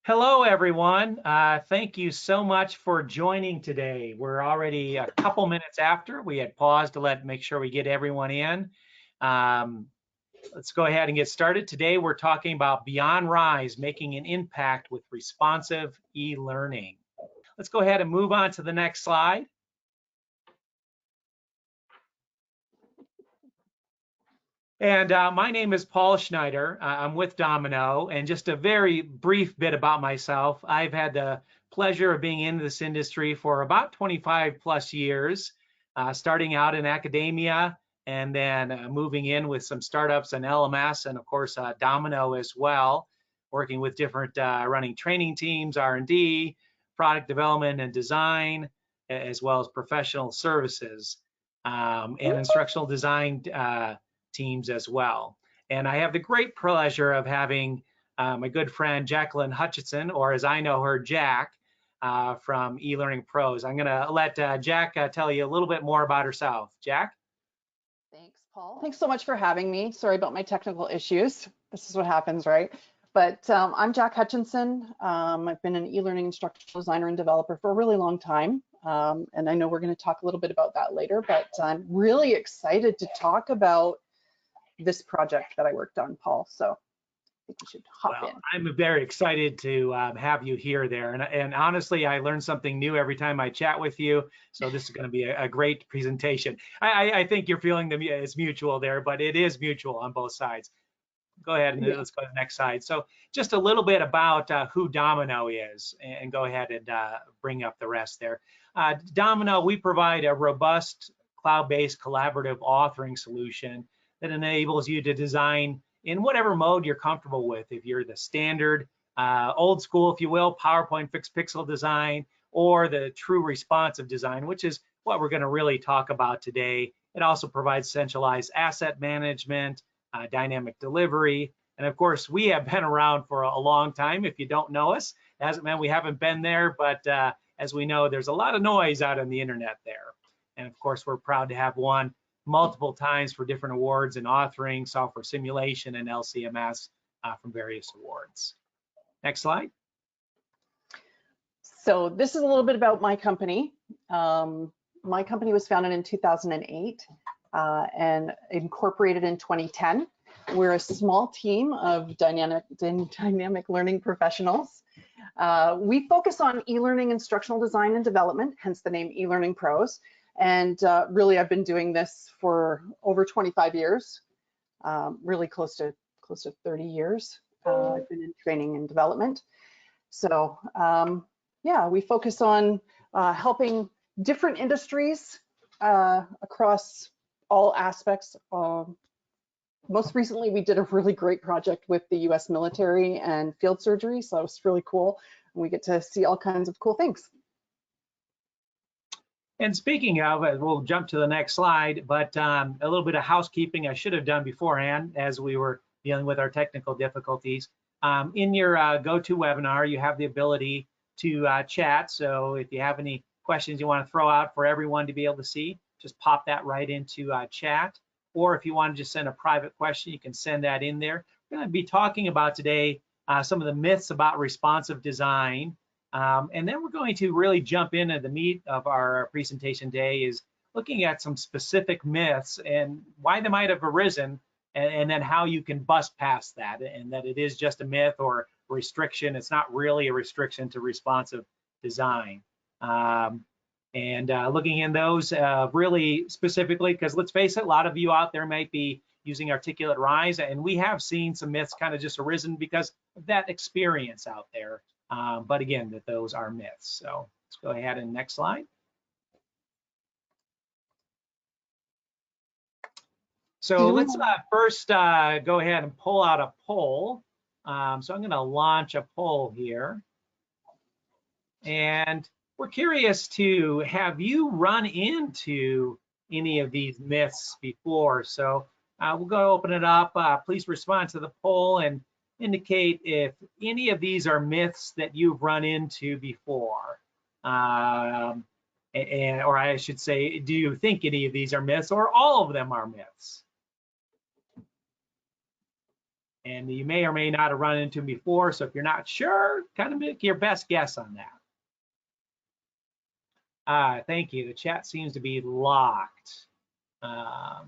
Hello, everyone. Thank you so much for joining today. We're already a couple minutes after. We had paused to make sure we get everyone in. Um, let's go ahead and get started. Today, we're talking about Beyond Rise, making an impact with responsive e-learning. Let's go ahead and move on to the next slide. And my name is Paul Schneider. I'm with Domino, and just a very brief bit about myself. I've had the pleasure of being in this industry for about 25 plus years, starting out in academia and then moving in with some startups and LMS and of course Domino as well, working with different running training teams, R&D, product development and design, as well as professional services and instructional design teams as well. And I have the great pleasure of having my good friend Jacqueline Hutchinson, or as I know her, Jack, from eLearning Pros. I'm going to let Jack tell you a little bit more about herself. Jack? Thanks, Paul. Thanks so much for having me. Sorry about my technical issues. This is what happens, right? But I'm Jack Hutchinson. I've been an e-learning instructional designer and developer for a really long time. And I know we're going to talk a little bit about that later, but I'm really excited to talk about this project that I worked on, Paul. So I think we should hop in. I'm very excited to have you here there. And honestly, I learn something new every time I chat with you. So this is going to be a great presentation. I think you're feeling it's mutual there, but it is mutual on both sides. Go ahead and let's go to the next slide. So just a little bit about who Domino is, and go ahead and bring up the rest there. Domino, we provide a robust cloud-based collaborative authoring solution that enables you to design in whatever mode you're comfortable with. If you're the standard, old school, if you will, PowerPoint fixed pixel design, or the true responsive design, which is what we're going to really talk about today. It also provides centralized asset management, dynamic delivery, and of course, we have been around for a long time. If you don't know us, it hasn't meant we haven't been there, but as we know, there's a lot of noise out on the internet there. And of course, we're proud to have won multiple times for different awards in authoring, software simulation, and LCMS from various awards. Next slide. So this is a little bit about my company. My company was founded in 2008 and incorporated in 2010. We're a small team of dynamic learning professionals. We focus on e-learning instructional design and development, hence the name eLearning Pros. And really, I've been doing this for over 25 years, really close to 30 years. I've been in training and development. So yeah, we focus on helping different industries across all aspects. Most recently, we did a really great project with the US military and field surgery, so it was really cool. We get to see all kinds of cool things. And speaking of, we'll jump to the next slide, but a little bit of housekeeping I should have done beforehand as we were dealing with our technical difficulties. In your GoToWebinar, you have the ability to chat. So if you have any questions you want to throw out for everyone to be able to see, just pop that right into chat. Or if you want to just send a private question, you can send that in there. We're going to be talking about today some of the myths about responsive design. And then we're going to really jump into the meat of our presentation today is looking at some specific myths and why they might have arisen, and then how you can bust past that, and that it is just a myth or a restriction. It's not really a restriction to responsive design. And looking in those really specifically, because let's face it, a lot of you out there might be using Articulate Rise, and we have seen some myths kind of just arisen because of that experience out there. But again, that those are myths. So let's go ahead and next slide. So let's first go ahead and pull out a poll. So I'm going to launch a poll here. And we're curious to have you run into any of these myths before. So we'll go open it up. Please respond to the poll and indicate if any of these are myths that you've run into before. Or I should say, do you think any of these are myths or all of them are myths? And you may or may not have run into them before. So if you're not sure, kind of make your best guess on that. Thank you. The chat seems to be locked.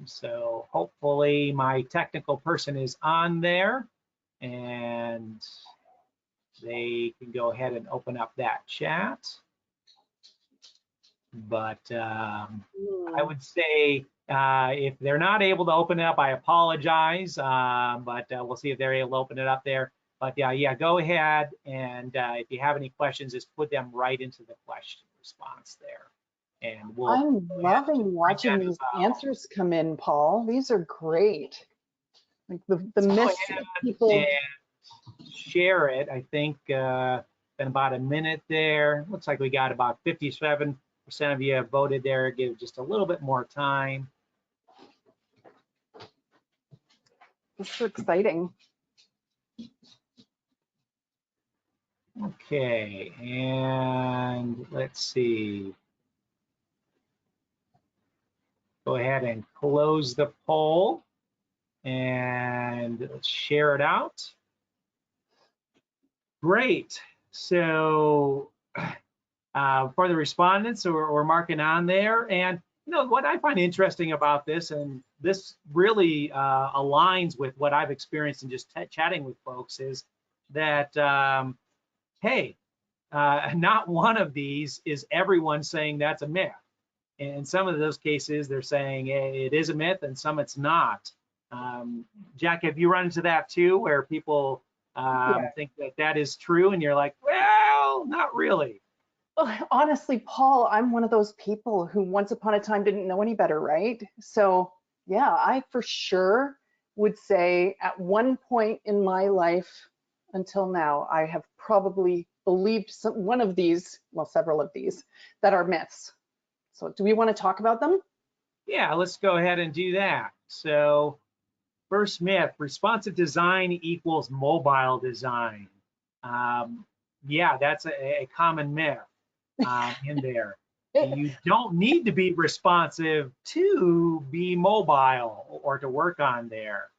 So hopefully my technical person is on there and they can go ahead and open up that chat. But I would say if they're not able to open it up, I apologize. But we'll see if they're able to open it up there. But yeah, go ahead. And if you have any questions, just put them right into the question response there. And I'm loving watching these answers come in, Paul. These are great. Like the myths people. And share it. I think been about a minute there. Looks like we got about 57% of you have voted there. Give just a little bit more time. This is exciting. Okay, and let's see. Go ahead and close the poll and let's share it out. Great. So for the respondents, we're marking on there. And you know what I find interesting about this, and this really aligns with what I've experienced in just chatting with folks, is that hey, not one of these is everyone saying that's a myth. In some of those cases, they're saying it is a myth, and some it's not. Jack, have you run into that too, where people think that that is true, and you're like, well, not really? Honestly, Paul, I'm one of those people who once upon a time didn't know any better, right? So yeah, I for sure would say at one point in my life until now, I have probably believed one of these, well, several of these, that are myths. So do we want to talk about them? Yeah, let's go ahead and do that. So first myth, responsive design equals mobile design. Yeah, that's a common myth in there. You don't need to be responsive to be mobile or to work on there.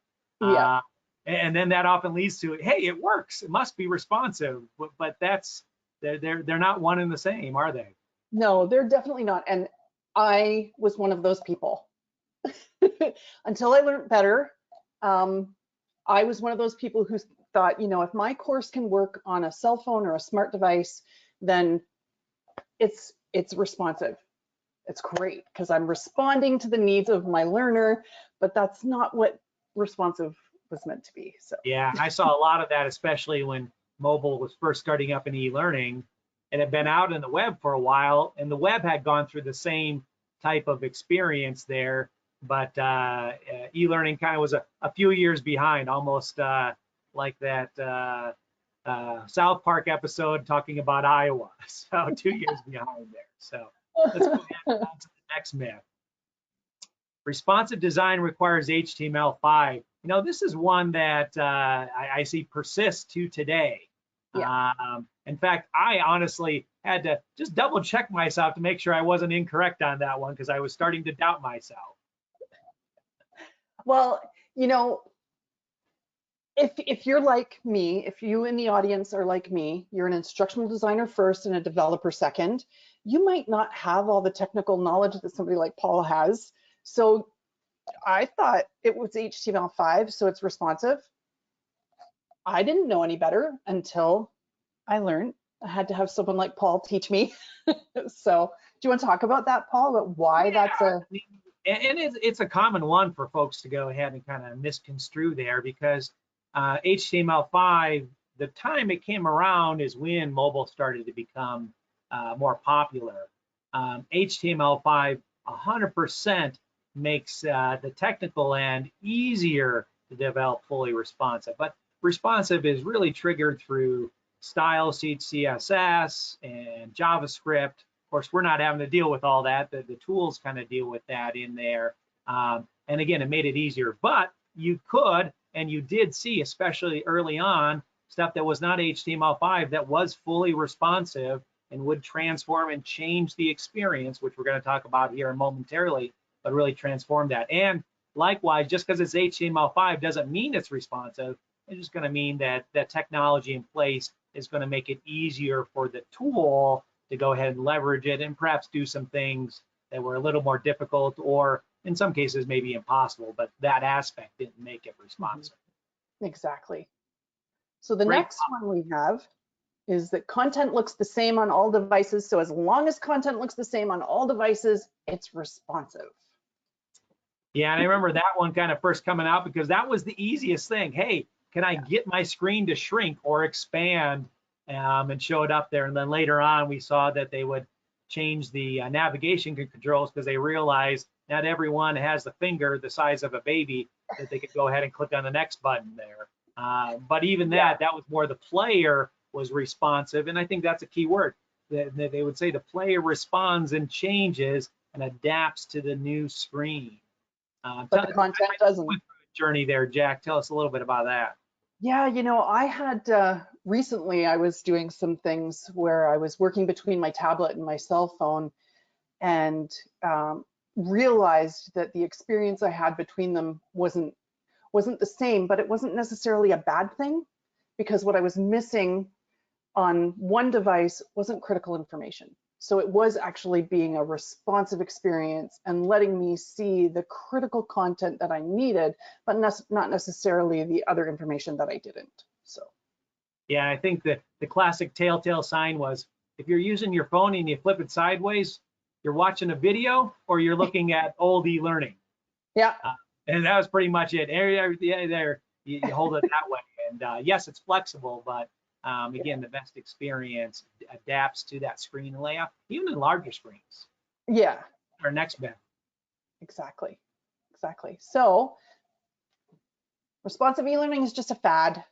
Yeah. And then that often leads to, hey, it works. It must be responsive, but they're not one and the same, are they? No, they're definitely not. And I was one of those people. Until I learned better, I was one of those people who thought, you know, if my course can work on a cell phone or a smart device, then it's responsive. It's great because I'm responding to the needs of my learner, but that's not what responsive was meant to be. So yeah, I saw a lot of that, especially when mobile was first starting up in e-learning. It had been out in the web for a while, and the web had gone through the same type of experience there, but e-learning kind of was a few years behind, almost like that South Park episode talking about Iowa. So 2 years behind there. So let's go ahead and on to the next myth. Responsive design requires HTML5. You know, this is one that I see persist to today. Yeah. In fact, I honestly had to just double check myself to make sure I wasn't incorrect on that one because I was starting to doubt myself. Well, you know, if you're like me, if you in the audience are like me, you're an instructional designer first and a developer second, you might not have all the technical knowledge that somebody like Paul has. So I thought it was HTML5, so it's responsive. I didn't know any better until I learned. I had to have someone like Paul teach me. So do you want to talk about that, Paul, about why that's a... And it's a common one for folks to go ahead and kind of misconstrue there, because HTML5, the time it came around is when mobile started to become more popular. HTML5 100% makes the technical end easier to develop fully responsive, but responsive is really triggered through style sheet CSS and JavaScript. Of course, we're not having to deal with all that. The tools kind of deal with that in there. And again, it made it easier, but you could, and you did see, especially early on, stuff that was not HTML5 that was fully responsive and would transform and change the experience, which we're going to talk about here momentarily, but really transform that. And likewise, just because it's HTML5 doesn't mean it's responsive. It's just going to mean that that technology in place is going to make it easier for the tool to go ahead and leverage it and perhaps do some things that were a little more difficult, or in some cases maybe impossible, but that aspect didn't make it responsive. Exactly. So the Great. next one we have is that content looks the same on all devices. So as long as content looks the same on all devices, it's responsive. Yeah, and I remember that one kind of first coming out because that was the easiest thing. Hey, can I get my screen to shrink or expand, and show it up there? And then later on, we saw that they would change the navigation controls because they realized not everyone has the finger the size of a baby that they could go ahead and click on the next button there. But even that was more the player was responsive, and I think that's a key word. They would say the player responds and changes and adapts to the new screen. But the content doesn't. Journey there, Jack. Tell us a little bit about that. Yeah, you know, I had recently I was doing some things where I was working between my tablet and my cell phone, and realized that the experience I had between them wasn't the same, but it wasn't necessarily a bad thing, because what I was missing on one device wasn't critical information. So it was actually being a responsive experience and letting me see the critical content that I needed, but not necessarily the other information that I didn't. So yeah, I think that the classic telltale sign was if you're using your phone and you flip it sideways, you're watching a video or you're looking at old e-learning. Yeah. And that was pretty much it. There, you hold it that way. And yes, it's flexible, but again, the best experience adapts to that screen layout, even in larger screens. Yeah. Our next bit. Exactly. So responsive e-learning is just a fad.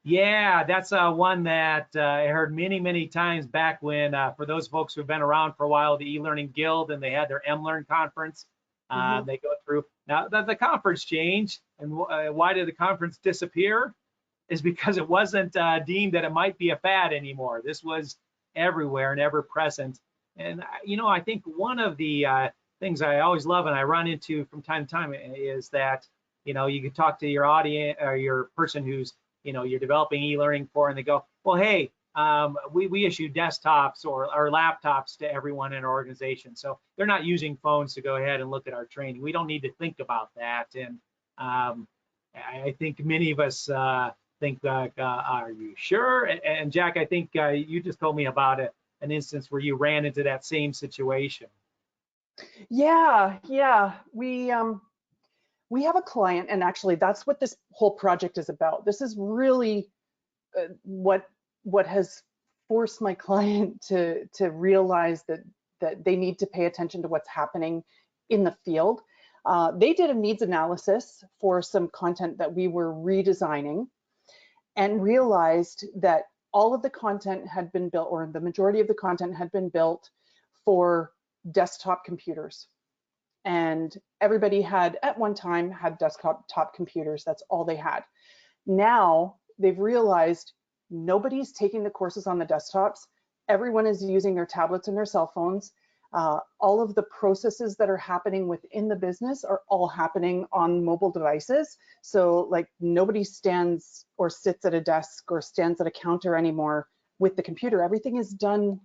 Yeah, that's one that I heard many times back when, for those folks who've been around for a while, the eLearning Guild, and they had their mLearn conference. They go through. Now, the conference changed, and why did the conference disappear? Is because it wasn't deemed that it might be a fad anymore. This was everywhere and ever present. And, you know, I think one of the things I always love and I run into from time to time is that, you know, you can talk to your audience or your person who's, you know, you're developing e-learning for, and they go, well, hey, we issue desktops or laptops to everyone in our organization. So they're not using phones to go ahead and look at our training. We don't need to think about that. And I think many of us think, are you sure? And Jack, I think you just told me about an instance where you ran into that same situation. Yeah. We have a client, and actually that's what this whole project is about. This is really what has forced my client to realize that they need to pay attention to what's happening in the field. They did a needs analysis for some content that we were redesigning, and realized that all of the content had been built, or the majority of the content had been built for desktop computers. And everybody had, at one time, had desktop computers. That's all they had. Now they've realized nobody's taking the courses on the desktops. Everyone is using their tablets and their cell phones. All of the processes that are happening within the business are all happening on mobile devices. So like nobody stands or sits at a desk or stands at a counter anymore with the computer. Everything is done,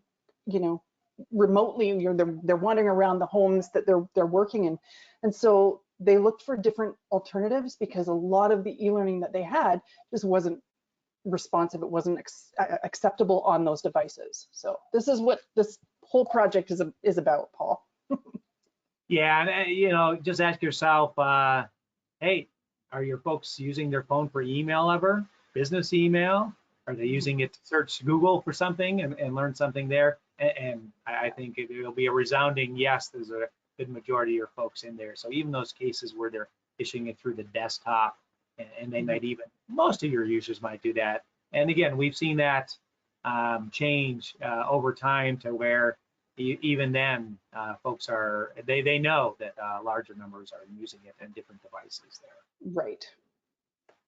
you know, remotely. They're wandering around the homes that they're working in. And so they looked for different alternatives because a lot of the e-learning that they had just wasn't responsive. It wasn't acceptable on those devices. So this is what this whole project is about, Paul. Yeah, and you know, just ask yourself, hey, are your folks using their phone for email ever? Business email? Are they using it to search Google for something and learn something there? And I think it'll be a resounding yes. There's a good majority of your folks in there. So even those cases where they're issuing it through the desktop, and they might even, most of your users might do that. And again, we've seen that change over time to where even then folks are, they know that larger numbers are using it in different devices there. Right.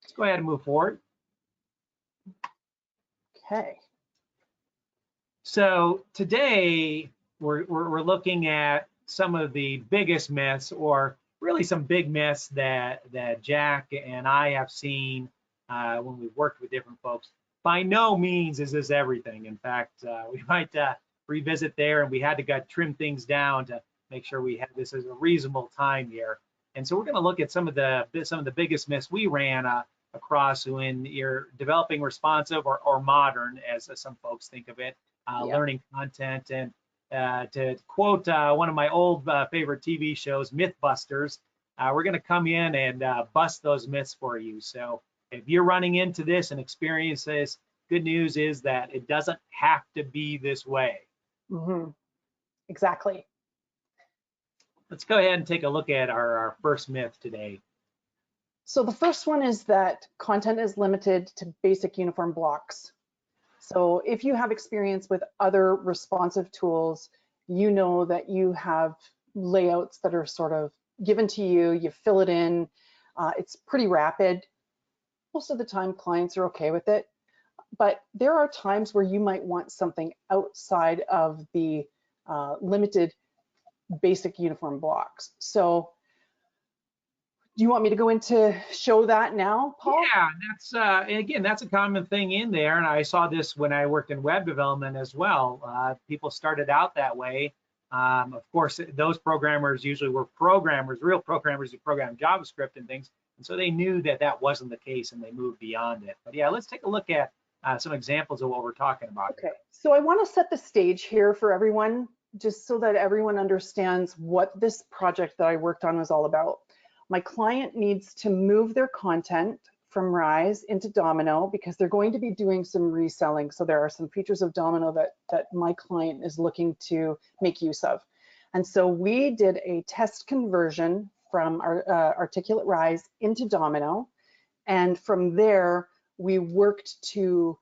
Let's go ahead and move forward. Okay. So today we're looking at some of the biggest myths, or really some big myths that Jack and I have seen when we've worked with different folks. By no means is this everything. In fact, we might revisit there, and we had to trim things down to make sure we had this as a reasonable time here. And so we're going to look at some of the biggest myths we ran across when you're developing responsive or modern, as some folks think of it, learning content. And to quote one of my old favorite TV shows, Mythbusters, we're going to come in and bust those myths for you. So if you're running into this and experience this, good news is that it doesn't have to be this way. Mm-hmm. Exactly. Let's go ahead and take a look at our first myth today. So the first one is that content is limited to basic uniform blocks. So if you have experience with other responsive tools, you know that you have layouts that are sort of given to you, you fill it in, it's pretty rapid. Most of the time clients are okay with it, but there are times where you might want something outside of the limited basic uniform blocks. So do you want me to go into show that now, Paul? Yeah, that's again, that's a common thing in there, and I saw this when I worked in web development as well. People started out that way. Of course, those programmers usually were programmers, real programmers who program JavaScript and things, and so they knew that that wasn't the case, and they moved beyond it. But yeah, let's take a look at some examples of what we're talking about. Okay, so I want to set the stage here for everyone, just so that everyone understands what this project that I worked on was all about. My client needs to move their content from Rise into Domino because they're going to be doing some reselling. So there are some features of Domino that my client is looking to make use of. And so we did a test conversion from our Articulate Rise into Domino. And from there, we worked to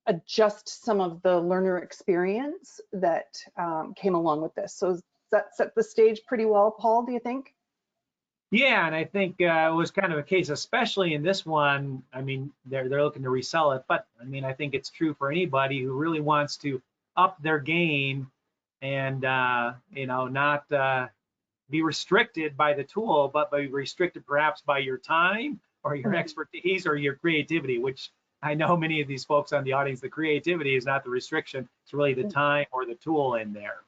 adjust some of the learner experience that came along with this. So that set the stage pretty well, Paul, do you think? Yeah, and I think it was kind of a case, especially in this one. I mean, they're looking to resell it, but I mean, I think it's true for anybody who really wants to up their game and you know, not be restricted by the tool, but be restricted perhaps by your time or your expertise or your creativity, which I know many of these folks on the audience, the creativity is not the restriction, it's really the time or the tool in there.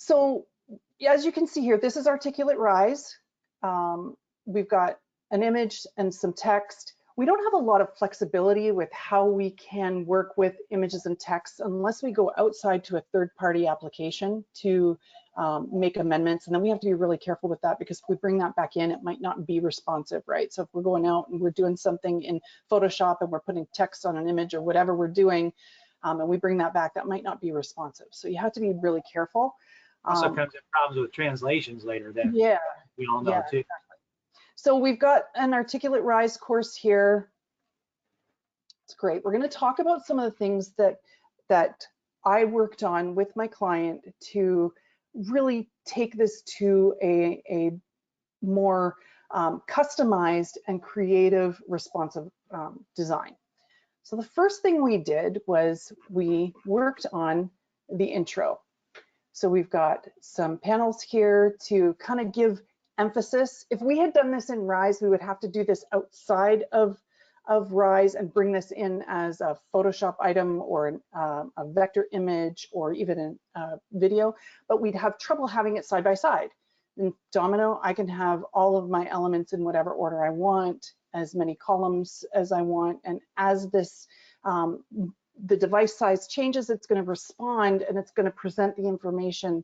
So as you can see here, this is Articulate Rise. We've got an image and some text. We don't have a lot of flexibility with how we can work with images and text unless we go outside to a third-party application to make amendments. And then we have to be really careful with that because if we bring that back in, it might not be responsive, right? So if we're going out and we're doing something in Photoshop and we're putting text on an image or whatever we're doing, and we bring that back, that might not be responsive. So you have to be really careful. Also comes in problems with translations later that we all know too. Exactly. So we've got an Articulate Rise course here. It's great. We're going to talk about some of the things that I worked on with my client to really take this to a more customized and creative responsive design. So the first thing we did was we worked on the intro. So we've got some panels here to kind of give emphasis. If we had done this in Rise, we would have to do this outside of Rise and bring this in as a Photoshop item or a vector image or even a video, but we'd have trouble having it side by side. In Domino, I can have all of my elements in whatever order I want, as many columns as I want, and as this the device size changes, it's going to respond and it's going to present the information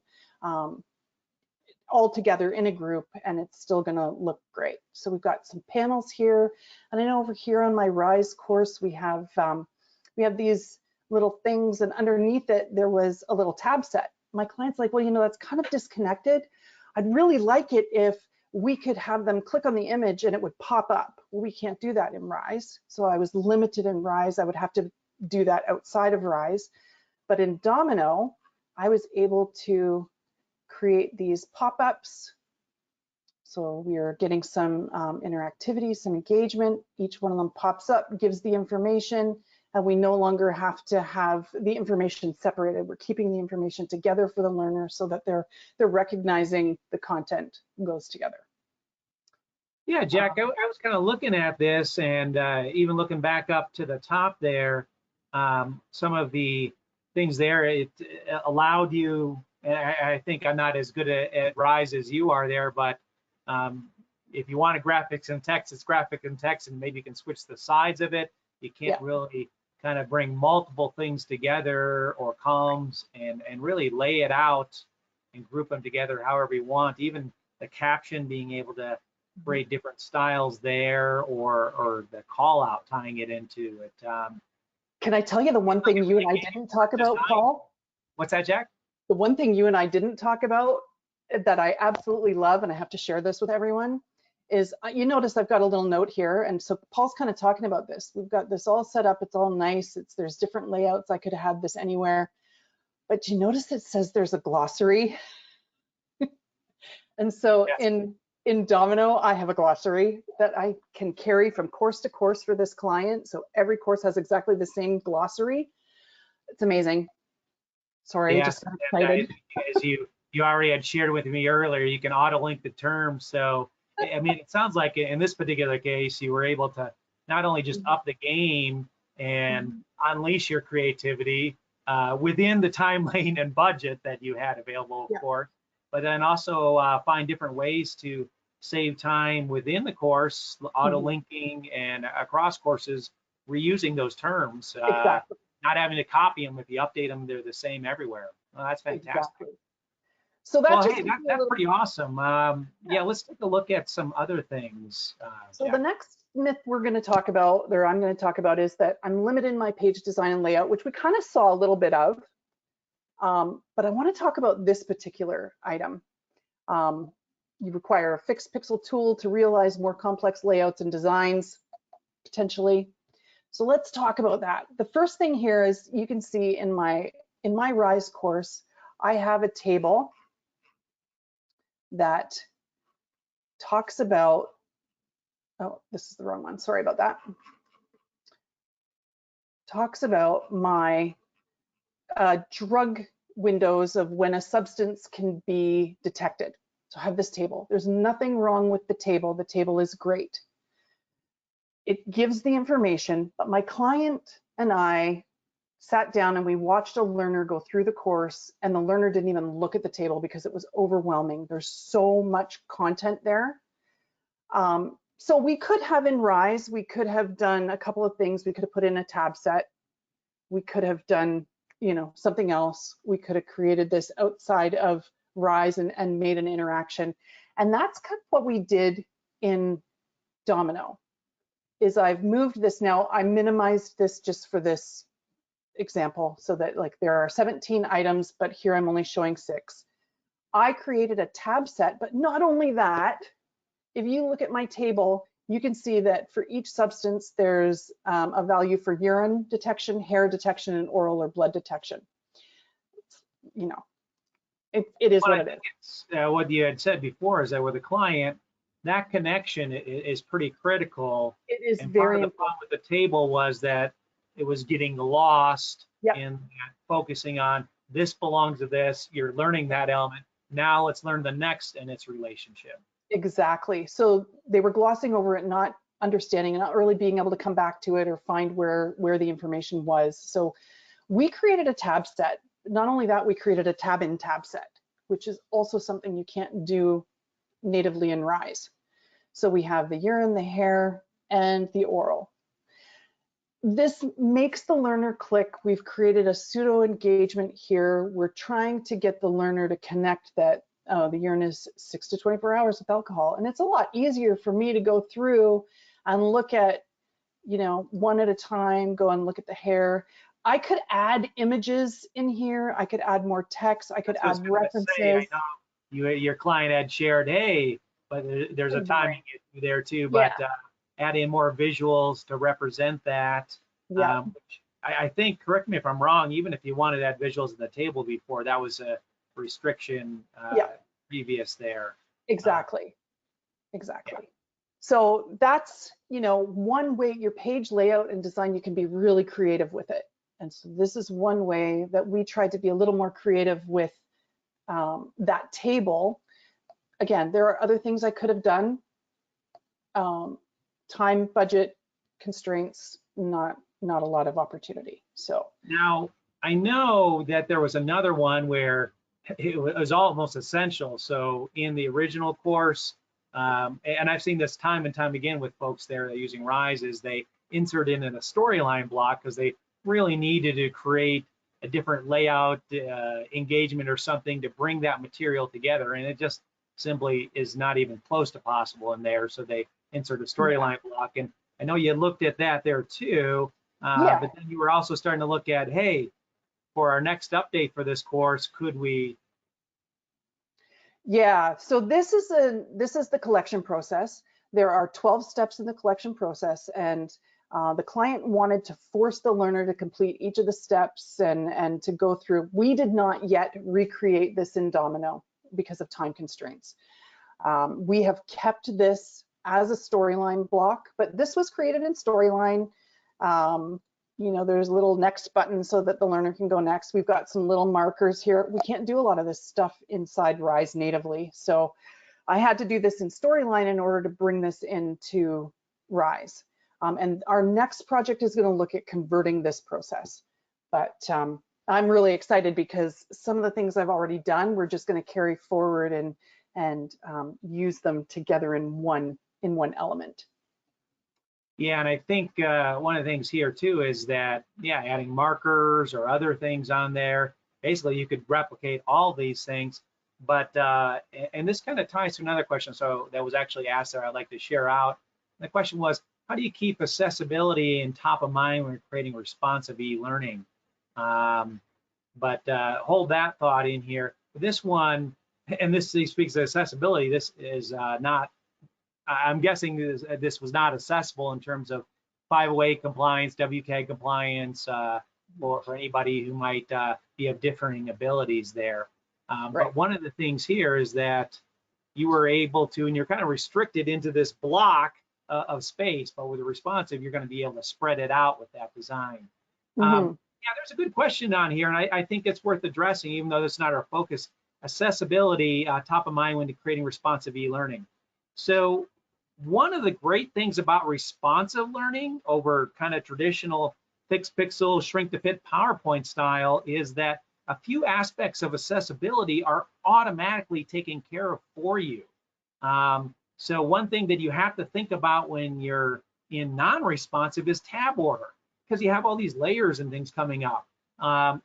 all together in a group, and it's still going to look great. So we've got some panels here, and I know over here on my Rise course we have these little things, and underneath it there was a little tab set. My client's like, well, you know, that's kind of disconnected. I'd really like it if we could have them click on the image and it would pop up. Well, we can't do that in Rise, so I was limited in Rise. I would have to do that outside of Rise, but in Domino I was able to create these pop-ups. So we are getting some interactivity, some engagement. Each one of them pops up, gives the information, and we no longer have to have the information separated. We're keeping the information together for the learner so that they're recognizing the content goes together. Yeah, Jack, I was kind of looking at this and even looking back up to the top there, some of the things there, it allowed you, and I think I'm not as good at Rise as you are there, but if you want a graphics and text, it's graphic and text, and maybe you can switch the sides of it. You can't Yeah. really kind of bring multiple things together or columns and really lay it out and group them together however you want. Even the caption being able to create different styles there, or the call out tying it into it. Can I tell you the one thing you and I didn't talk about, Paul? What's that, Jack? The one thing you and I didn't talk about that I absolutely love, and I have to share this with everyone, is you notice I've got a little note here, and so Paul's kind of talking about this. We've got this all set up, it's all nice, there's different layouts, I could have had this anywhere, but you notice it says there's a glossary. And so Yes. in Domino, I have a glossary that I can carry from course to course for this client. So every course has exactly the same glossary. It's amazing. Sorry, I Yes, just got and excited. as you already had shared with me earlier, you can auto link the terms. So I mean, it sounds like in this particular case, you were able to not only just up the game and unleash your creativity within the time lane and budget that you had available, Yeah. of course, but then also find different ways to save time within the course, auto linking and across courses, reusing those terms. Exactly. Not having to copy them. If you update them, they're the same everywhere. Well, that's fantastic. Exactly. So that Well, just hey, gives you a that's little. pretty awesome. Yeah, let's take a look at some other things, So the Jack. next myth we're going to talk about, or I'm going to talk about, is that I'm limited in my page design and layout, which we kind of saw a little bit of. But I want to talk about this particular item. You require a fixed pixel tool to realize more complex layouts and designs, potentially. So let's talk about that. The first thing here is you can see in my Rise course, I have a table that talks about, oh, this is the wrong one, sorry about that. Talks about my drug windows of when a substance can be detected. So I have this table. There's nothing wrong with the table. The table is great. It gives the information, but my client and I sat down and we watched a learner go through the course, and the learner didn't even look at the table because it was overwhelming. There's so much content there. So we could have in Rise, we could have done a couple of things. We could have put in a tab set. We could have done, something else. We could have created this outside of Rise and made an interaction. And that's kind of what we did in Domino. Is I've moved this now. I minimized this just for this example so that like there are 17 items, but here I'm only showing 6. I created a tab set, but not only that, if you look at my table, you can see that for each substance, there's a value for urine detection, hair detection, and oral or blood detection. It is what it is. What you had said before is that with a client, that connection is pretty critical. It is And part very of the important. problem with the table was that it was getting lost Yep. in focusing on this belongs to this. You're learning that element. Now let's learn the next and its relationship. Exactly. So they were glossing over it, not understanding, not really being able to come back to it or find where the information was. So we created a tab set. Not only that, we created a tab in tab set, which is also something you can't do natively in Rise. So we have the urine, the hair, and the oral. This makes the learner click. We've created a pseudo engagement here. We're trying to get the learner to connect that the urine is 6 to 24 hours with alcohol. And it's a lot easier for me to go through and look at, one at a time, go and look at the hair. I could add images in here. I could add more text. I could add references. I know your client had shared, hey, but there's a timing issue there too, but add in more visuals to represent that. Yeah. Which I think, correct me if I'm wrong, even if you wanted to add visuals in the table before, that was a restriction previous there. Exactly. So that's, one way, your page layout and design, you can be really creative with it. And so this is one way that we tried to be a little more creative with that table. Again, there are other things I could have done. time, budget constraints, not a lot of opportunity. So Now, I know that there was another one where it was almost essential. So in the original course, and I've seen this time and time again with folks there using Rise, is they insert in a storyline block because they really needed to create a different layout, engagement or something to bring that material together. And it just simply is not even close to possible in there. So they insert a storyline block. And I know you looked at that there too. yeah, But then you were also starting to look at, hey, for our next update for this course, could we? yeah. So this is the collection process. There are 12 steps in the collection process, and the client wanted to force the learner to complete each of the steps and to go through. We did not yet recreate this in Domino because of time constraints. We have kept this as a storyline block, but this was created in Storyline. You know, there's a little next button so that the learner can go next. We've got some little markers here. We can't do a lot of this stuff inside Rise natively. So I had to do this in Storyline in order to bring this into Rise. And our next project is going to look at converting this process. But I'm really excited because some of the things I've already done, we're just going to carry forward and use them together in one element. Yeah, and I think one of the things here too is that, yeah, adding markers or other things on there, basically you could replicate all these things. But, and this kind of ties to another question, so that was actually asked there I'd like to share out. The question was, how do you keep accessibility in top of mind when you're creating responsive e-learning? But hold that thought in here. This one, and this speaks to accessibility, this is not, I'm guessing this was not accessible in terms of 508 compliance, WCAG compliance, for anybody who might be of differing abilities there. Right. But one of the things here is that you were able to, and you're kind of restricted into this block of space, but with a responsive, you're going to be able to spread it out with that design. Yeah, there's a good question on here, and I think it's worth addressing, even though that's not our focus. Accessibility, top of mind when creating responsive e-learning. So one of the great things about responsive learning over kind of traditional fixed pixel, shrink to fit PowerPoint style is that a few aspects of accessibility are automatically taken care of for you. So one thing that you have to think about when you're in non-responsive is tab order, because you have all these layers and things coming up.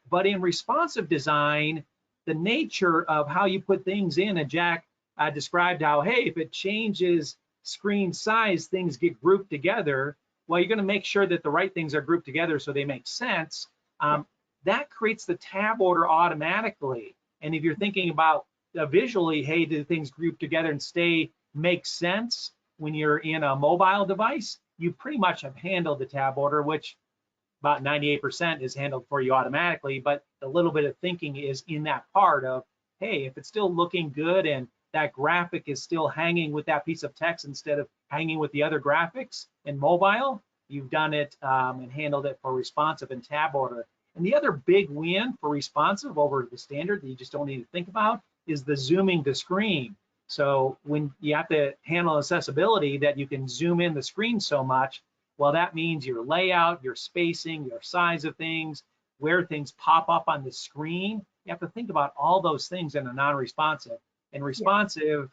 But in responsive design, the nature of how you put things in, and Jack described how, hey, if it changes screen size, things get grouped together. Well, you're going to make sure that the right things are grouped together so they make sense. That creates the tab order automatically. And if you're thinking about visually, hey, do things group together and make sense when you're in a mobile device, you pretty much have handled the tab order, which about 98% is handled for you automatically. But a little bit of thinking is in that part of, hey, if it's still looking good and that graphic is still hanging with that piece of text instead of hanging with the other graphics in mobile, you've done it and handled it for responsive and tab order. And the other big win for responsive over the standard that you just don't need to think about is the zooming to screen. So when you have to handle accessibility that you can zoom in the screen so much, well, that means your layout, your spacing, your size of things, where things pop up on the screen. You have to think about all those things in a non-responsive. And responsive,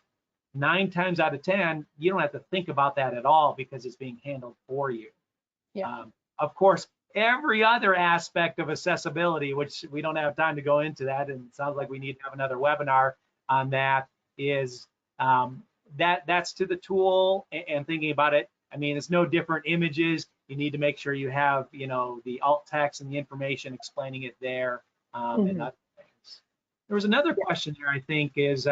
9 times out of 10, you don't have to think about that at all because it's being handled for you. Yeah. Of course, every other aspect of accessibility, which we don't have time to go into that, and it sounds like we need to have another webinar on that, is that's to the tool and thinking about it. I mean, it's no different images. You need to make sure you have, you know, the alt text and the information explaining it there and other things. There was another question there, I think, is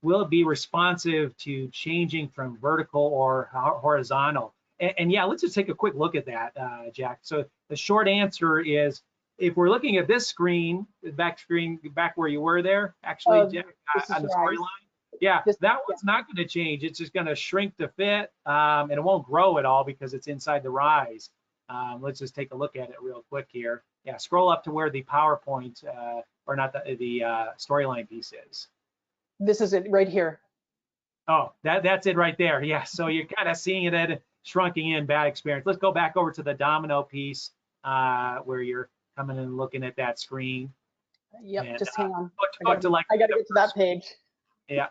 will it be responsive to changing from vertical or horizontal? And yeah, let's just take a quick look at that, Jack. So the short answer is, if we're looking at this screen, back where you were there, actually, Jack, on the storyline. Yeah, that one's not going to change. It's just going to shrink to fit, and it won't grow at all because it's inside the Rise. Let's just take a look at it real quick here. Yeah, scroll up to where the PowerPoint, or not the storyline piece is. This is it right here. Oh, that's it right there. Yeah, so you're kind of seeing it at shrunking in, bad experience. Let's go back over to the domino piece where you're coming and looking at that screen. Yep, And just hang on. go to like I gotta the get to that page. yeah.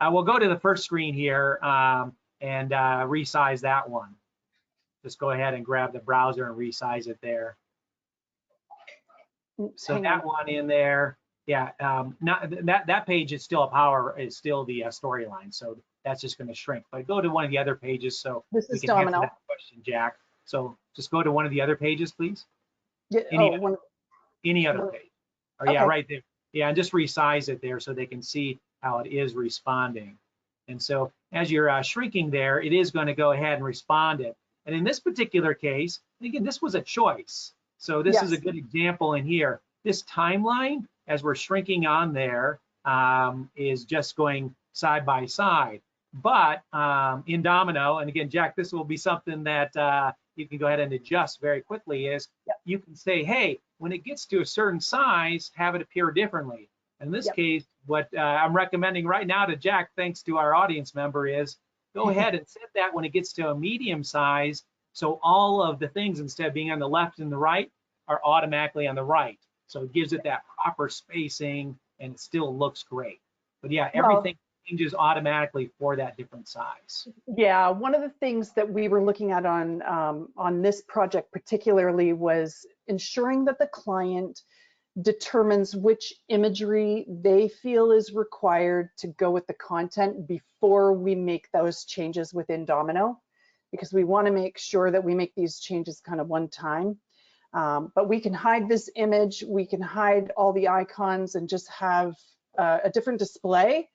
We'll go to the first screen here and resize that one. Just go ahead and grab the browser and resize it there. So Hang that on. one in there, yeah. Not that page is still the storyline. So that's just going to shrink. But go to one of the other pages so This we is can answer domino. that question, Jack. So just go to one of the other pages, please. Yeah, Any other page. Or yeah, okay. right there. Yeah, and just resize it there so they can see how it is responding. And so as you're shrinking there, it is going to go ahead and respond it. And in this particular case, again, this was a choice. So this is a good example in here. This timeline, as we're shrinking on there, is just going side by side. But in Domino, and again, Jack, this will be something that you can go ahead and adjust very quickly, is you can say, hey, when it gets to a certain size, have it appear differently. In this case, what I'm recommending right now to Jack, thanks to our audience member, is go ahead and set that when it gets to a medium size. So all of the things, instead of being on the left and the right, are automatically on the right. So it gives it that proper spacing and it still looks great. But yeah, everything changes automatically for that different size. Yeah, one of the things that we were looking at on this project particularly was ensuring that the client determines which imagery they feel is required to go with the content before we make those changes within Domino, because we want to make sure that we make these changes kind of one time. But we can hide this image, we can hide all the icons and just have a different display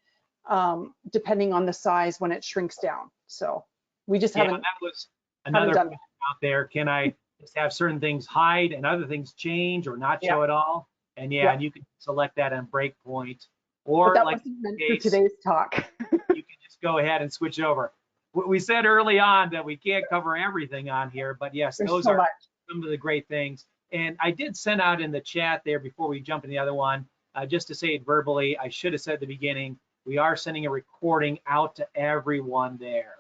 depending on the size when it shrinks down. So we just haven't. That was another question out there. Can I just have certain things hide and other things change or not show at all? And and you can select that on breakpoint, or that like wasn't meant for today's talk. you can just go ahead and switch it over. We said early on that we can't cover everything on here, but yes, those are some of the great things. And I did send out in the chat there before we jump in the other one, just to say it verbally. I should have said at the beginning, we are sending a recording out to everyone there.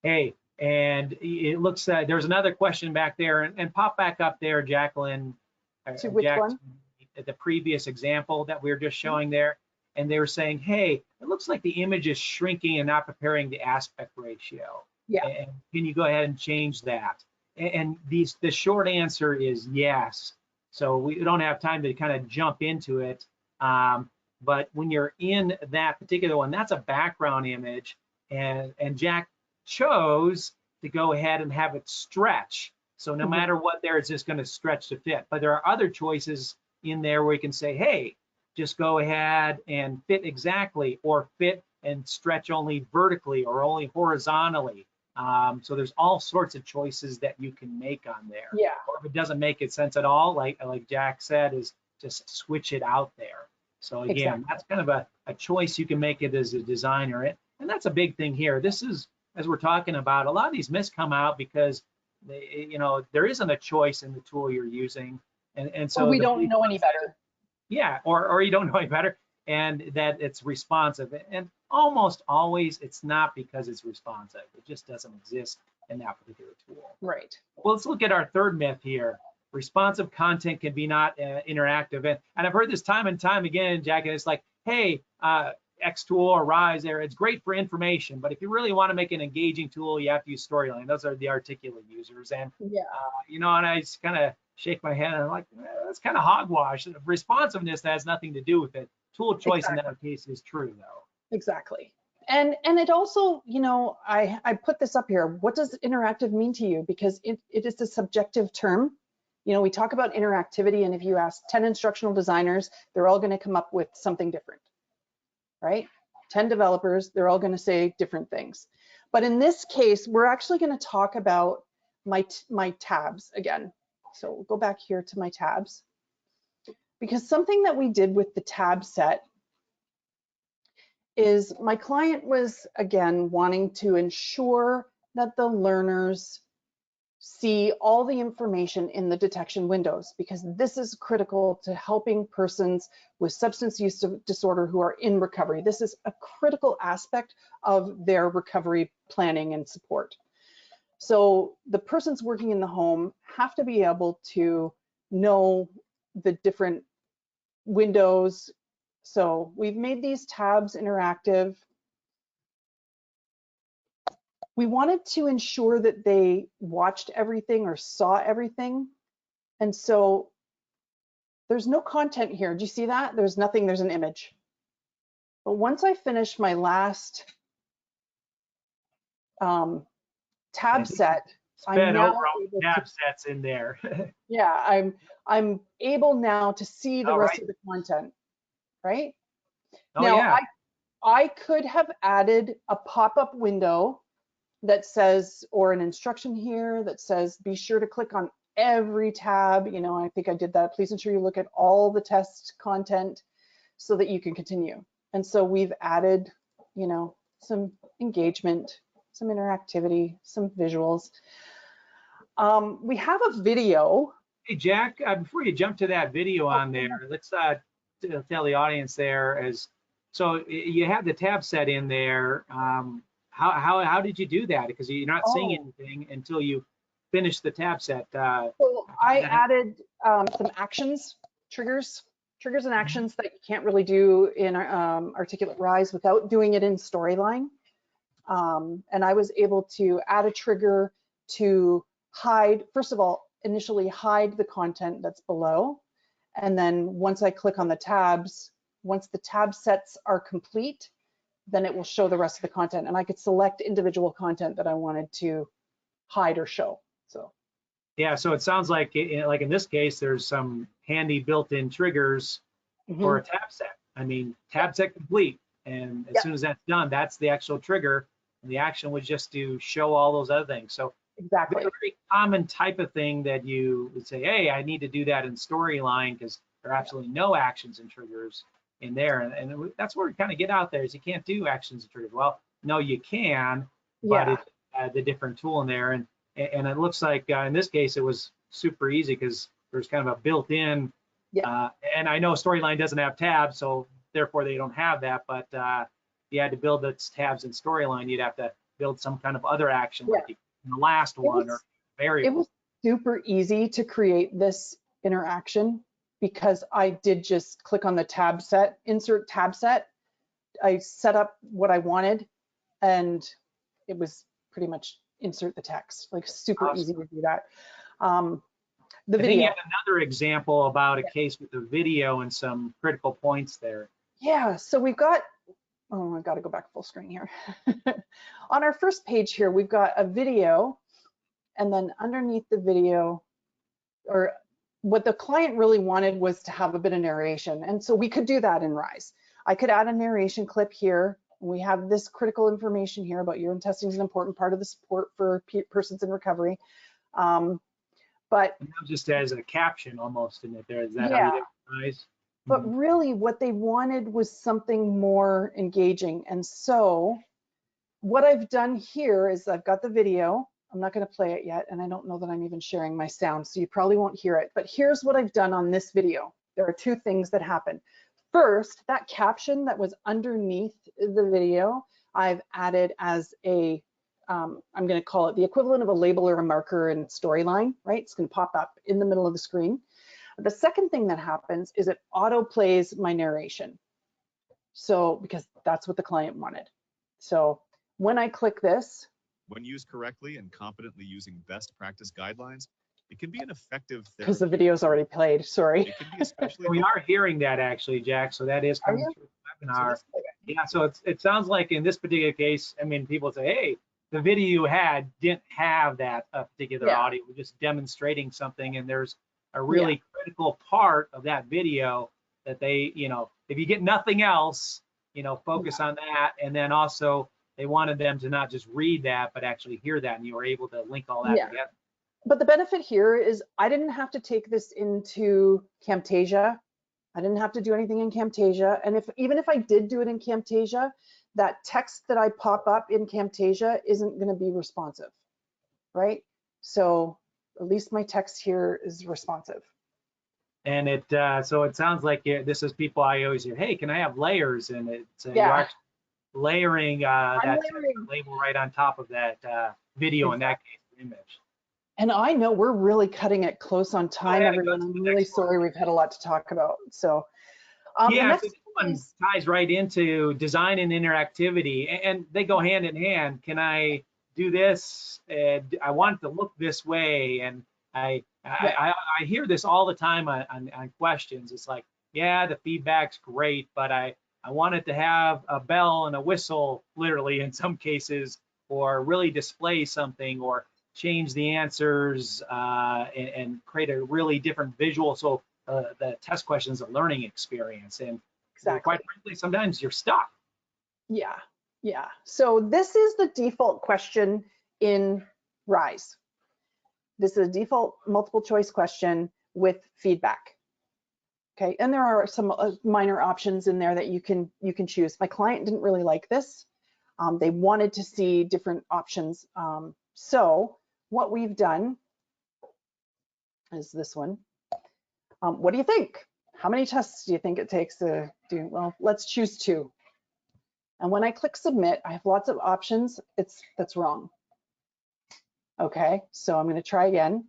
Hey, and it looks there's another question back there, and pop back up there, Jacqueline. To which one? The previous example that we were just showing there, and they were saying, hey, it looks like the image is shrinking and not preparing the aspect ratio. Yeah. And can you go ahead and change that? And the short answer is yes. So we don't have time to kind of jump into it. But when you're in that particular one, that's a background image, and Jack chose to go ahead and have it stretch. So no matter what there, it's just going to stretch to fit. But there are other choices in there where you can say, hey, just go ahead and fit exactly, or fit and stretch only vertically or only horizontally. So there's all sorts of choices that you can make on there. Yeah. Or if it doesn't make it sense at all, like Jack said, is just switch it out there. So again, that's kind of a choice you can make it as a designer. And that's a big thing here. This is, as we're talking about, a lot of these myths come out because there isn't a choice in the tool you're using. And so we don't know any better. Yeah, or you don't know any better, and that it's responsive. And almost always it's not because it's responsive. It just doesn't exist in that particular tool. Right. Well, let's look at our third myth here. Responsive content can be not interactive. And I've heard this time and time again, Jack, and it's like, hey, X tool or Rise there, it's great for information, but if you really want to make an engaging tool, you have to use Storyline. Those are the articulate users. And, and I just kind of shake my head and I'm like, that's kind of hogwash. Responsiveness has nothing to do with it. Tool choice in that case is true, though. Exactly. And it also, I put this up here. What does interactive mean to you? Because it is a subjective term. We talk about interactivity, and if you ask 10 instructional designers, they're all going to come up with something different, right? 10 developers, they're all going to say different things. But in this case, we're actually going to talk about my tabs again. So we'll go back here to my tabs, because something that we did with the tab set is my client was, again, wanting to ensure that the learners see all the information in the detection windows, because this is critical to helping persons with substance use disorder who are in recovery. This is a critical aspect of their recovery planning and support. So the persons working in the home have to be able to know the different windows. So we've made these tabs interactive. We wanted to ensure that they watched everything or saw everything. And so there's no content here. Do you see that? There's nothing, there's an image. But once I finish my last tab set, I'm now able tab to, sets in there. yeah, I'm able now to see the rest right. of the content, right? Oh, now, yeah. I could have added a pop-up window that says, or an instruction here that says, be sure to click on every tab. You know, I think I did that. Please ensure you look at all the test content so that you can continue. And so we've added, you know, some engagement, some interactivity, some visuals. We have a video. Hey, Jack, before you jump to that video on there, let's tell the audience there as, so you have the tab set in there. How did you do that? Because you're not seeing anything until you finish the tab set. So I added some actions, triggers and actions that you can't really do in Articulate Rise without doing it in Storyline. And I was able to add a trigger to hide, first of all, initially hide the content that's below. And then once I click on the tabs, once the tab sets are complete, then it will show the rest of the content. And I could select individual content that I wanted to hide or show. So yeah, so it sounds like in this case, there's some handy built-in triggers for a tab set. I mean, tab set complete. And as soon as that's done, that's the actual trigger. And the action was just to show all those other things. So exactly, a very common type of thing that you would say, hey, I need to do that in Storyline because there are absolutely no actions and triggers in there. And that's where we kind of get out there is you can't do actions and triggers. Well, no, you can, but it's the different tool in there. And it looks like in this case, it was super easy because there's kind of a built-in, and I know Storyline doesn't have tabs, so therefore they don't have that, but you had to build its tabs in Storyline, you'd have to build some kind of other action like in the last one or variable. It was super easy to create this interaction because I did just click on the tab set, insert tab set. I set up what I wanted and it was pretty much insert the text, like super easy to do that. The video. I think you have another example about a case with the video and some critical points there. Yeah, so we've got, oh, I've got to go back full screen here. On our first page here, we've got a video, and then underneath the video, or what the client really wanted was to have a bit of narration. And so we could do that in Rise. I could add a narration clip here. We have this critical information here about urine testing is an important part of the support for persons in recovery. But just as a caption almost in it there, is that how you did Rise? But really what they wanted was something more engaging. And so what I've done here is I've got the video. I'm not going to play it yet, and I don't know that I'm even sharing my sound, so you probably won't hear it. But here's what I've done on this video. There are two things that happen. First, that caption that was underneath the video, I've added as a, I'm going to call it the equivalent of a label or a marker in Storyline, right? It's going to pop up in the middle of the screen. The second thing that happens is it auto plays my narration. So, because that's what the client wanted. So when I click this. When used correctly and competently using best practice guidelines, it can be an effective therapy. Because the video's already played, sorry. It can be especially we are hearing that actually, Jack, so that is coming through the webinar. Yeah, so it sounds like in this particular case, I mean, people say, hey, the video you had didn't have that particular audio. We're just demonstrating something, and there's a really critical part of that video that they, you know, if you get nothing else, you know, focus on that. And then also they wanted them to not just read that, but actually hear that, and you were able to link all that together. But the benefit here is I didn't have to take this into Camtasia. I didn't have to do anything in Camtasia. And even if I did do it in Camtasia, that text that I pop up in Camtasia isn't going to be responsive, right? So at least my text here is responsive. And it so it sounds like this is people I always hear, hey, can I have layers? And it's you're Yeah, actually layering that text layering. label right on top of that video, in that case, image. And I know we're really cutting it close on time, ahead, everyone. go to I'm the really next one. sorry, we've had a lot to talk about. So the Yeah, next so this one is, ties right into design and interactivity, and they go hand in hand. Can I do this? I want it to look this way, and I hear this all the time on questions. It's like, yeah, the feedback's great, but I want it to have a bell and a whistle, literally in some cases, or really display something, or change the answers and create a really different visual. So the test question is a learning experience, and exactly. quite frankly, sometimes you're stuck. Yeah, yeah. So this is the default question in RISE. This is a default multiple choice question with feedback. Okay, and there are some minor options in there that you can choose. My client didn't really like this. They wanted to see different options. So what we've done is this one. What do you think? How many tests do you think it takes to do? Well, let's choose 2. And when I click submit, I have lots of options. That's wrong. Okay, so I'm going to try again.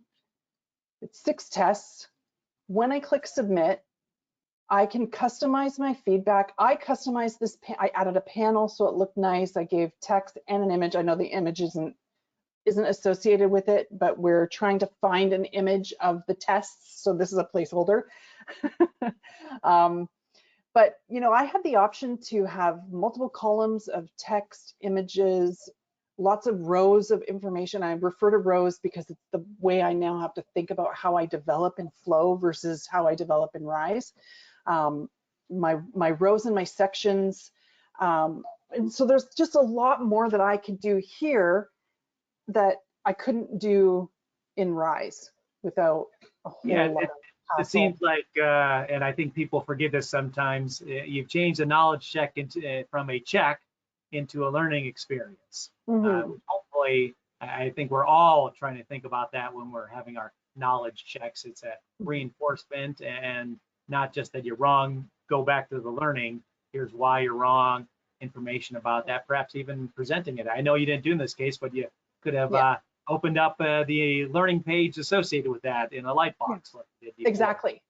It's 6 tests. When I click submit, I can customize my feedback. I customized this, I added a panel so it looked nice. I gave text and an image. I know the image isn't associated with it, but we're trying to find an image of the tests. So this is a placeholder. But you know, I had the option to have multiple columns of text, images, lots of rows of information. I refer to rows because it's the way I now have to think about how I develop in Flow versus how I develop in RISE. My rows and my sections. And so there's just a lot more that I could do here that I couldn't do in RISE without a whole lot of it seems like, and I think people forget this sometimes, you've changed the knowledge check into from a check into a learning experience. Hopefully, I think we're all trying to think about that when we're having our knowledge checks. It's a reinforcement, and not just that you're wrong, go back to the learning. Here's why you're wrong, information about that, perhaps even presenting it. I know you didn't do in this case, but you could have opened up the learning page associated with that in a Lightbox. Like you did exactly.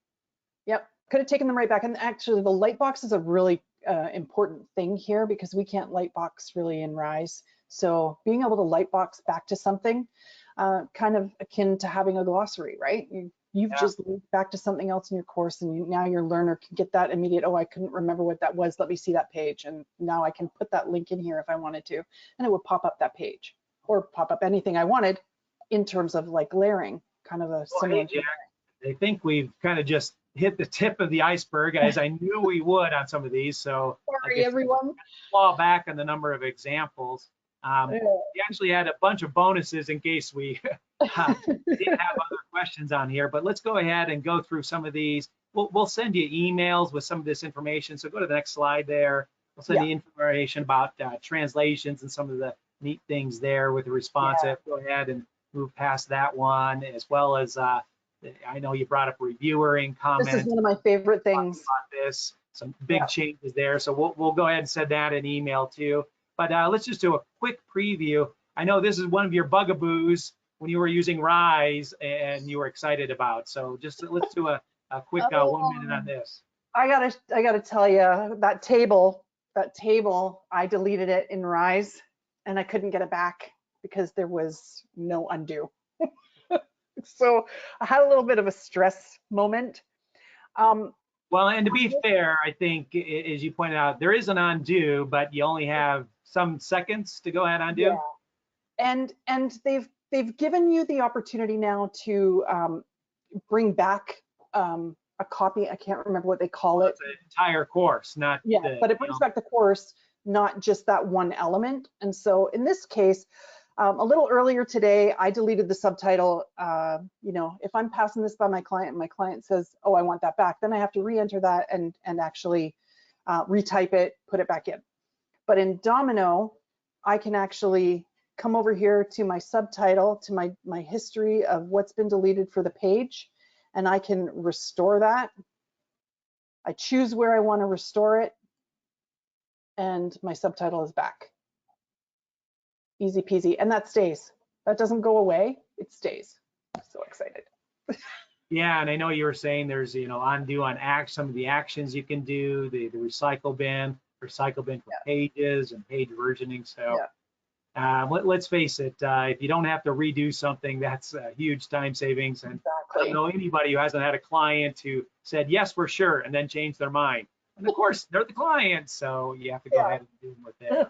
Yep. Could have taken them right back. And actually, the Lightbox is a really important thing here because we can't Lightbox really in RISE. So being able to Lightbox back to something kind of akin to having a glossary, right? You've just linked back to something else in your course, and now your learner can get that immediate, oh, I couldn't remember what that was. Let me see that page. And now I can put that link in here if I wanted to, and it would pop up that page or pop up anything I wanted in terms of like layering, kind of a similar. Hey, Jack, I think we've kind of just hit the tip of the iceberg, as I knew we would on some of these. So sorry, everyone. Claw back on the number of examples. We actually had a bunch of bonuses in case we didn't have other questions on here, but let's go ahead and go through some of these. We'll send you emails with some of this information. So go to the next slide there. We'll send you information about translations and some of the neat things there with the responsive. Go ahead and move past that one, as well as I know you brought up reviewer in comments. This is one of my favorite things. About this, some big changes there. So we'll go ahead and send that an email too. But let's just do a quick preview. I know this is one of your bugaboos when you were using RISE and you were excited about. So just let's do a quick 1 minute on this. I gotta tell you, that table, I deleted it in RISE and I couldn't get it back because there was no undo. So I had a little bit of a stress moment. Well, and to be fair, I think, as you pointed out, there is an undo, but you only have some seconds to go ahead and undo. Yeah. And they've given you the opportunity now to bring back a copy. I can't remember what they call it. It's an entire course, not but it brings back the course, not just that one element. And so in this case, a little earlier today, I deleted the subtitle. You know, if I'm passing this by my client says, oh, I want that back, then I have to re-enter that and actually retype it, put it back in. But in Domino, I can actually come over here to my subtitle, to my history of what's been deleted for the page, and I can restore that. I choose where I want to restore it, and my subtitle is back. Easy peasy, and that stays. That doesn't go away, it stays. I'm so excited. Yeah, and I know you were saying there's, undo on some of the actions you can do, the recycle bin for pages and page versioning. So let's face it, if you don't have to redo something, that's a huge time savings. And I don't know anybody who hasn't had a client who said, yes, for sure, and then changed their mind. And of course, they're the client, so you have to go ahead and do what they do.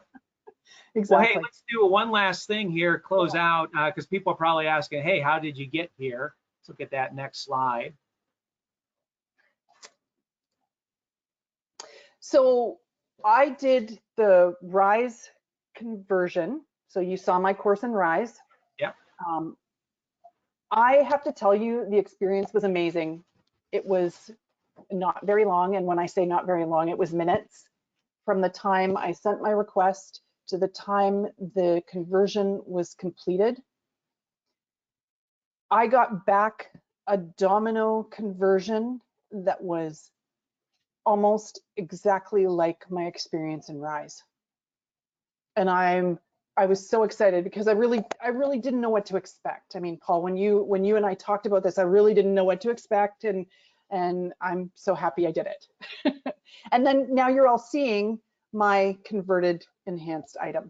Exactly. Well, hey, let's do one last thing here, close out, because people are probably asking, hey, how did you get here? Let's look at that next slide. So I did the RISE conversion. So you saw my course in RISE. Yep. I have to tell you, the experience was amazing. It was not very long. And when I say not very long, it was minutes from the time I sent my request to the time the conversion was completed. I got back a Domino conversion that was almost exactly like my experience in RISE. And I was so excited because I really didn't know what to expect. I mean, Paul, when you and I talked about this, I really didn't know what to expect, and I'm so happy I did it. And then now you're all seeing my converted enhanced item,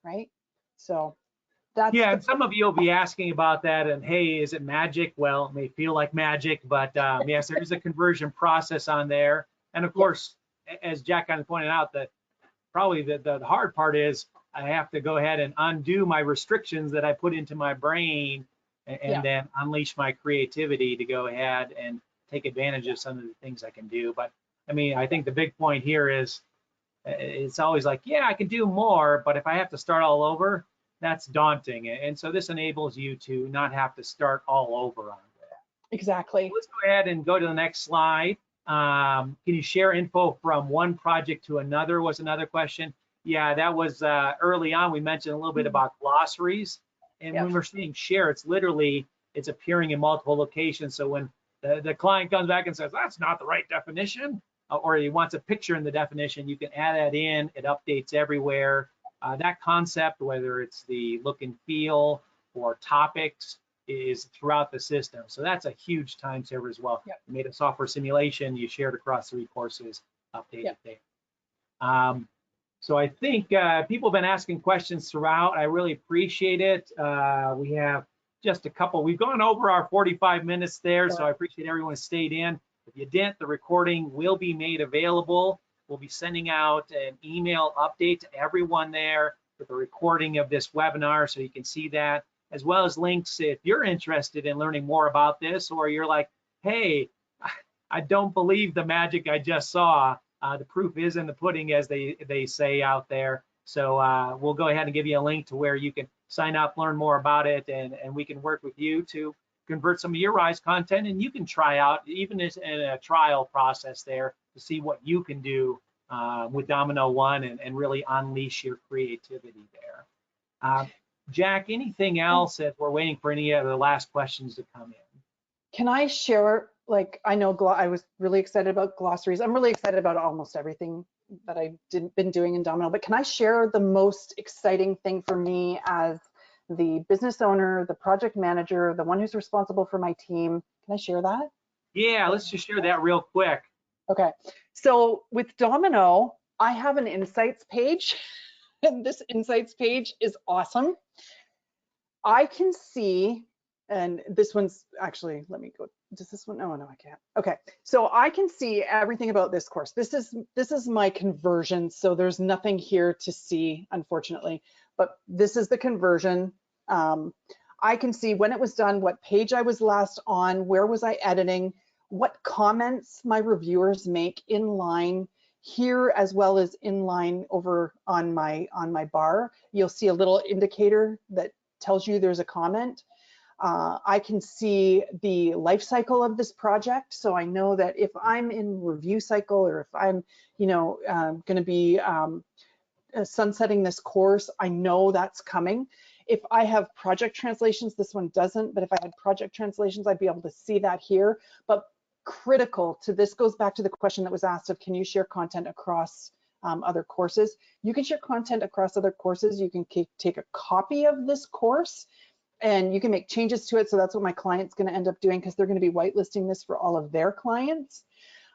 right? So that's and some of you will be asking about that, and hey, is it magic? Well, it may feel like magic, but yes, there is a conversion process on there. And of course, as Jack kind of pointed out, that probably the hard part is I have to go ahead and undo my restrictions that I put into my brain, and then unleash my creativity to go ahead and take advantage of some of the things I can do. But I mean, I think the big point here is it's always like, yeah, I can do more, but if I have to start all over, that's daunting. And so this enables you to not have to start all over on that. Exactly. Let's go ahead and go to the next slide. Can you share info from one project to another was another question. Yeah, that was early on. We mentioned a little bit about glossaries. And when we're saying share, it's literally, it's appearing in multiple locations. So when the client comes back and says, that's not the right definition, or he wants a picture in the definition, you can add that in. It updates everywhere. That concept, whether it's the look and feel or topics, is throughout the system. So that's a huge time saver as well. You made a software simulation, you shared across 3 courses, updated there. So I think people have been asking questions throughout. I really appreciate it. We have just a couple. We've gone over our 45 minutes there, so I appreciate everyone who stayed in. If you didn't, the recording will be made available. We'll be sending out an email update to everyone there with a recording of this webinar, so you can see that, as well as links if you're interested in learning more about this, or you're like, hey, I don't believe the magic I just saw. The proof is in the pudding, as they say out there. So we'll go ahead and give you a link to where you can sign up, learn more about it, and we can work with you to convert some of your RISE content, and you can try out, even in a trial process there, to see what you can do with Domino One and really unleash your creativity there. Jack, anything else as we're waiting for any of the last questions to come in? Can I share, like, I know I was really excited about glossaries. I'm really excited about almost everything that I've been doing in Domino, but can I share the most exciting thing for me as the business owner, the project manager, the one who's responsible for my team? Can I share that? Yeah, let's just share that real quick. Okay, so with Domino, I have an insights page, and this insights page is awesome. I can see, and this one's actually, let me go, does this one? No, I can't. Okay, so I can see everything about this course. This is my conversion, so there's nothing here to see, unfortunately, but this is the conversion. I can see when it was done, what page I was last on, where was I editing, what comments my reviewers make in line here, as well as in line over on my bar. You'll see a little indicator that tells you there's a comment. I can see the life cycle of this project, so I know that if I'm in review cycle, or if I'm, going to be sunsetting this course, I know that's coming. If I have project translations, this one doesn't, but if I had project translations, I'd be able to see that here. But critical to this goes back to the question that was asked of, can you share content across other courses? You can share content across other courses. You can take a copy of this course and you can make changes to it. So that's what my client's going to end up doing, because they're going to be whitelisting this for all of their clients.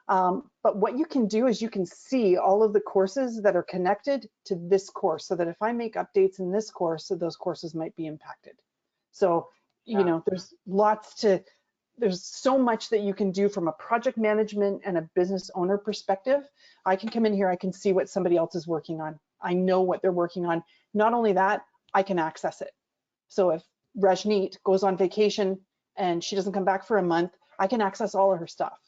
But what you can do is you can see all of the courses that are connected to this course, so that if I make updates in this course, so those courses might be impacted. So, you know, there's so much that you can do from a project management and a business owner perspective. I can come in here, I can see what somebody else is working on. I know what they're working on. Not only that, I can access it. So if Rajneet goes on vacation and she doesn't come back for a month, I can access all of her stuff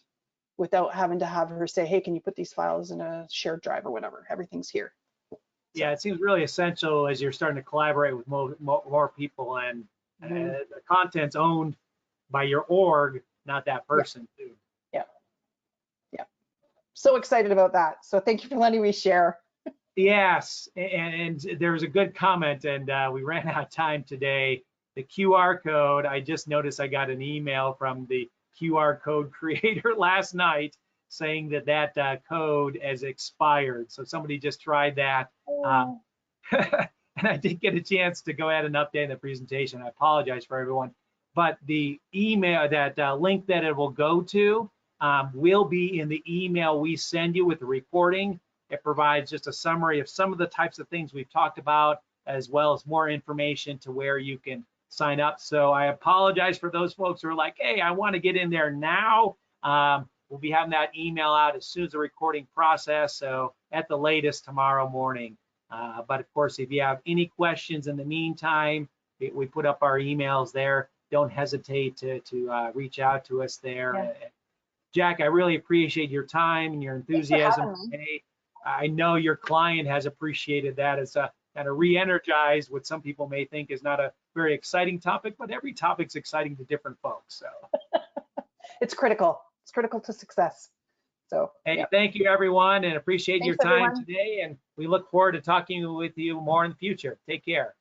without having to have her say, hey, can you put these files in a shared drive or whatever? Everything's here. Yeah, it seems really essential as you're starting to collaborate with more people, and the content's owned by your org, not that person too. Yeah. So excited about that. So thank you for letting me share. Yes, and there's a good comment, and we ran out of time today. The QR code, I just noticed I got an email from the QR code creator last night saying that code has expired. So somebody just tried that. And I did get a chance to go ahead and update the presentation. I apologize for everyone. But the email, that link that it will go to will be in the email we send you with the recording. It provides just a summary of some of the types of things we've talked about, as well as more information to where you can sign up. So I apologize for those folks who are like, hey, I want to get in there now. We'll be having that email out as soon as the recording process, so at the latest tomorrow morning. But of course, if you have any questions in the meantime, we put up our emails there. Don't hesitate to reach out to us there. Yeah. Jack, I really appreciate your time and your enthusiasm today. I know your client has appreciated that. It's kind of re-energized what some people may think is not a very exciting topic, but every topic's exciting to different folks. So it's critical. It's critical to success. So hey, thank you everyone, and appreciate your time everyone. today. And we look forward to talking with you more in the future. Take care.